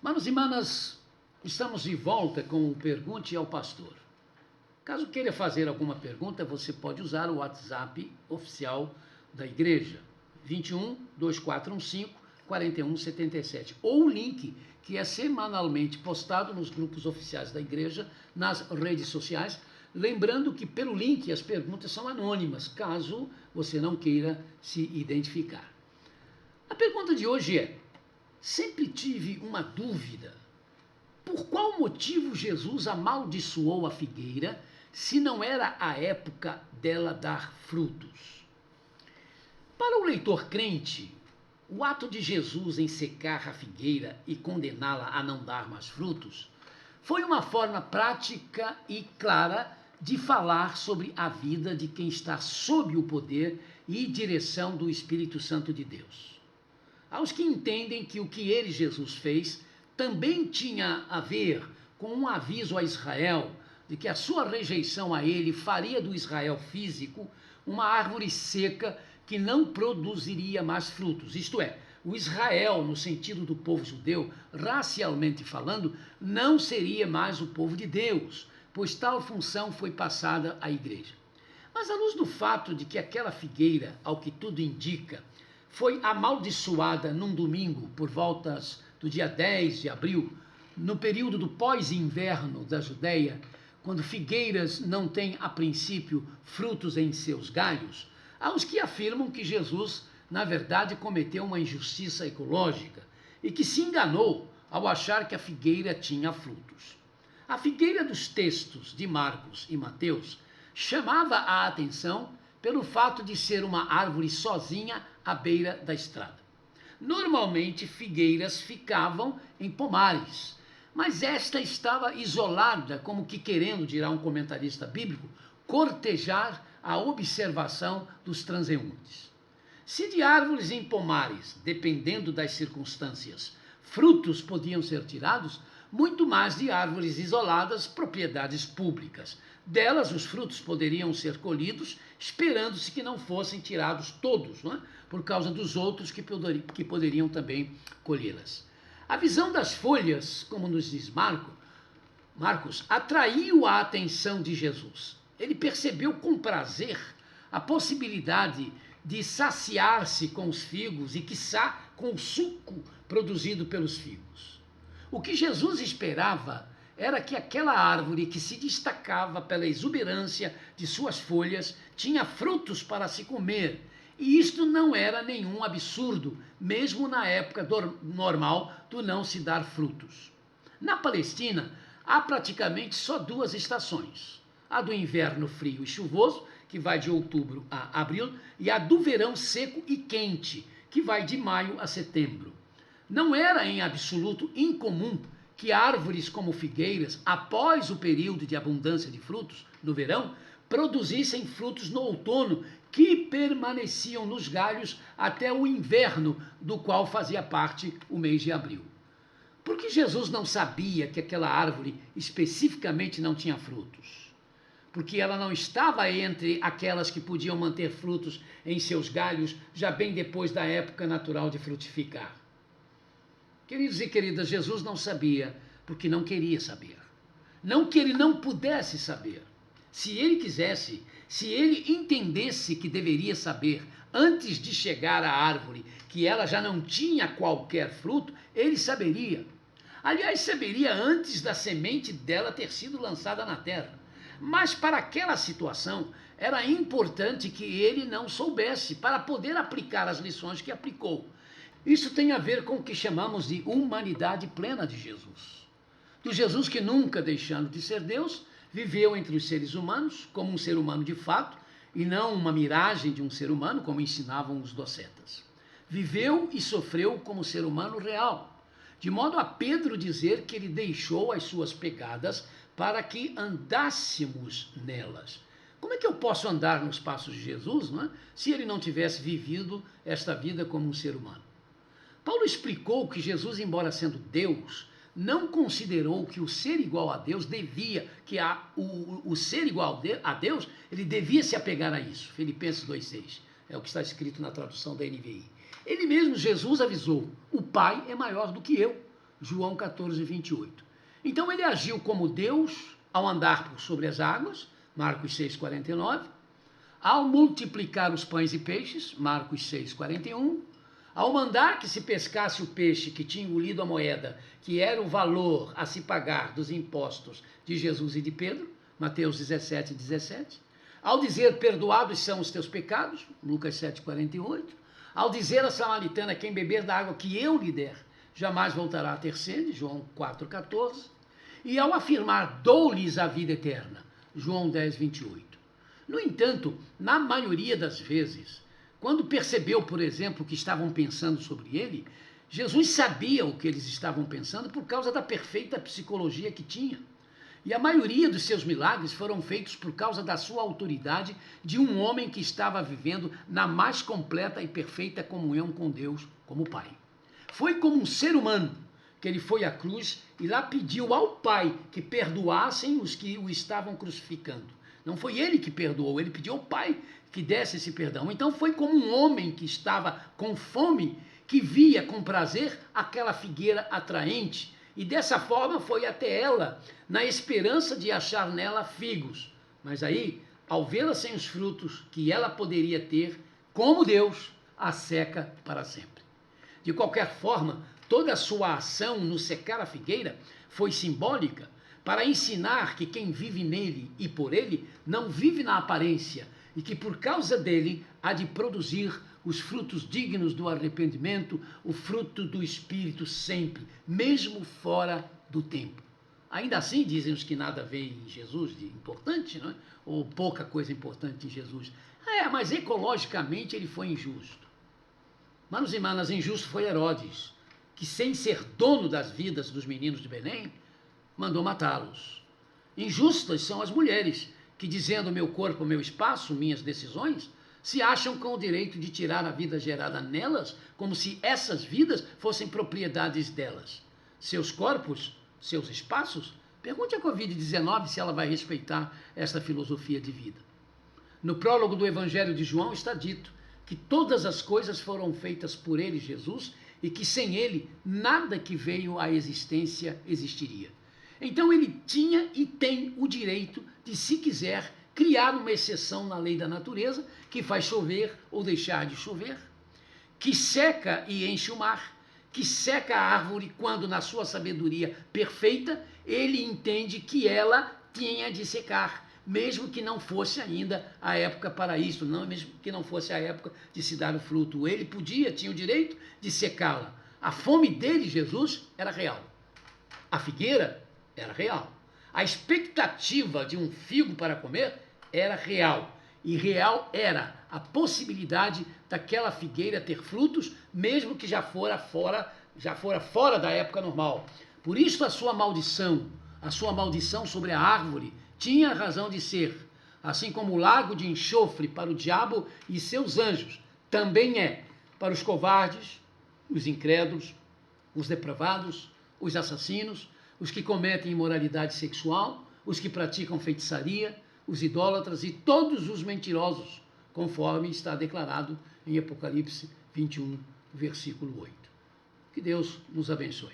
Manos e manas, estamos de volta com o Pergunte ao Pastor. Caso queira fazer alguma pergunta, você pode usar o WhatsApp oficial da igreja, 21 2415 4177, ou o link que é semanalmente postado nos grupos oficiais da igreja, nas redes sociais, lembrando que pelo link as perguntas são anônimas, caso você não queira se identificar. A pergunta de hoje é: sempre tive uma dúvida. Por qual motivo Jesus amaldiçoou a figueira se não era a época dela dar frutos? Para o leitor crente, o ato de Jesus em secar a figueira e condená-la a não dar mais frutos foi uma forma prática e clara de falar sobre a vida de quem está sob o poder e direção do Espírito Santo de Deus. Aos que entendem que o que ele, Jesus, fez também tinha a ver com um aviso a Israel de que a sua rejeição a ele faria do Israel físico uma árvore seca que não produziria mais frutos. Isto é, o Israel, no sentido do povo judeu, racialmente falando, não seria mais o povo de Deus, pois tal função foi passada à igreja. Mas à luz do fato de que aquela figueira, ao que tudo indica, foi amaldiçoada num domingo por voltas do dia 10 de abril, no período do pós-inverno da Judéia, quando figueiras não têm, a princípio, frutos em seus galhos, há os que afirmam que Jesus, na verdade, cometeu uma injustiça ecológica e que se enganou ao achar que a figueira tinha frutos. A figueira dos textos de Marcos e Mateus chamava a atenção pelo fato de ser uma árvore sozinha à beira da estrada. Normalmente, figueiras ficavam em pomares, mas esta estava isolada, como que querendo, dirá um comentarista bíblico, cortejar a observação dos transeuntes. Se de árvores em pomares, dependendo das circunstâncias, frutos podiam ser tirados, muito mais de árvores isoladas, propriedades públicas. Delas, os frutos poderiam ser colhidos, esperando-se que não fossem tirados todos, não é? Por causa dos outros que poderiam também colhê-las. A visão das folhas, como nos diz Marcos, atraiu a atenção de Jesus. Ele percebeu com prazer a possibilidade de saciar-se com os figos e, quiçá, com o suco produzido pelos figos. O que Jesus esperava era que aquela árvore que se destacava pela exuberância de suas folhas tinha frutos para se comer. E isto não era nenhum absurdo, mesmo na época normal do não se dar frutos. Na Palestina, há praticamente só duas estações: a do inverno frio e chuvoso, que vai de outubro a abril, e a do verão seco e quente, que vai de maio a setembro. Não era em absoluto incomum que árvores como figueiras, após o período de abundância de frutos, no verão, produzissem frutos no outono que permaneciam nos galhos até o inverno, do qual fazia parte o mês de abril. Por que Jesus não sabia que aquela árvore especificamente não tinha frutos? Porque ela não estava entre aquelas que podiam manter frutos em seus galhos já bem depois da época natural de frutificar. Queridos e queridas, Jesus não sabia porque não queria saber. Não que ele não pudesse saber. Se ele quisesse, se ele entendesse que deveria saber antes de chegar à árvore que ela já não tinha qualquer fruto, ele saberia. Aliás, saberia antes da semente dela ter sido lançada na terra. Mas para aquela situação era importante que ele não soubesse para poder aplicar as lições que aplicou. Isso tem a ver com o que chamamos de humanidade plena de Jesus. Do Jesus que, nunca deixando de ser Deus, viveu entre os seres humanos como um ser humano de fato e não uma miragem de um ser humano, como ensinavam os docetas. Viveu e sofreu como ser humano real, de modo a Pedro dizer que ele deixou as suas pegadas para que andássemos nelas. Como é que eu posso andar nos passos de Jesus, não é? Se ele não tivesse vivido esta vida como um ser humano? Paulo explicou que Jesus, embora sendo Deus, não considerou que o ser igual a Deus o ser igual a Deus, ele devia se apegar a isso. Filipenses 2,6, é o que está escrito na tradução da NVI. Ele mesmo, Jesus, avisou: o Pai é maior do que eu. João 14, 28. Então ele agiu como Deus ao andar por sobre as águas, Marcos 6, 49, ao multiplicar os pães e peixes, Marcos 6, 41, ao mandar que se pescasse o peixe que tinha engolido a moeda, que era o valor a se pagar dos impostos de Jesus e de Pedro, Mateus 17, 17, ao dizer, perdoados são os teus pecados, Lucas 7, 48, ao dizer à samaritana, quem beber da água que eu lhe der, jamais voltará a ter sede, João 4, 14, e ao afirmar, dou-lhes a vida eterna, João 10, 28. No entanto, na maioria das vezes, quando percebeu, por exemplo, que estavam pensando sobre ele, Jesus sabia o que eles estavam pensando por causa da perfeita psicologia que tinha. E a maioria dos seus milagres foram feitos por causa da sua autoridade de um homem que estava vivendo na mais completa e perfeita comunhão com Deus, como Pai. Foi como um ser humano que ele foi à cruz e lá pediu ao Pai que perdoassem os que o estavam crucificando. Não foi ele que perdoou, ele pediu ao Pai que desse esse perdão. Então foi como um homem que estava com fome, que via com prazer aquela figueira atraente, e dessa forma foi até ela, na esperança de achar nela figos. Mas aí, ao vê-la sem os frutos que ela poderia ter, como Deus, a seca para sempre. De qualquer forma, toda a sua ação no secar a figueira foi simbólica para ensinar que quem vive nele e por ele não vive na aparência e que por causa dele há de produzir os frutos dignos do arrependimento, o fruto do Espírito sempre, mesmo fora do tempo. Ainda assim, dizem os que nada veem em Jesus de importante, não é? Ou pouca coisa importante em Jesus. Mas ecologicamente ele foi injusto. Manos e manas, injusto foi Herodes, que sem ser dono das vidas dos meninos de Belém, mandou matá-los. Injustas são as mulheres, que dizendo meu corpo, meu espaço, minhas decisões, se acham com o direito de tirar a vida gerada nelas, como se essas vidas fossem propriedades delas. Seus corpos, seus espaços? Pergunte à Covid-19 se ela vai respeitar essa filosofia de vida. No prólogo do Evangelho de João está dito que todas as coisas foram feitas por ele, Jesus, e que sem ele nada que veio à existência existiria. Então ele tinha e tem o direito de, se quiser, criar uma exceção na lei da natureza, que faz chover ou deixar de chover, que seca e enche o mar, que seca a árvore quando, na sua sabedoria perfeita, ele entende que ela tinha de secar, mesmo que não fosse ainda a época para isso, mesmo que não fosse a época de se dar o fruto. Ele tinha o direito de secá-la. A fome dele, Jesus, era real. A figueira era real. A expectativa de um figo para comer era real. E real era a possibilidade daquela figueira ter frutos, mesmo que já fora fora da época normal. Por isso a sua maldição sobre a árvore tinha razão de ser, assim como o lago de enxofre para o diabo e seus anjos também é para os covardes, os incrédulos, os depravados, os assassinos, os que cometem imoralidade sexual, os que praticam feitiçaria, os idólatras e todos os mentirosos, conforme está declarado em Apocalipse 21, versículo 8. Que Deus nos abençoe.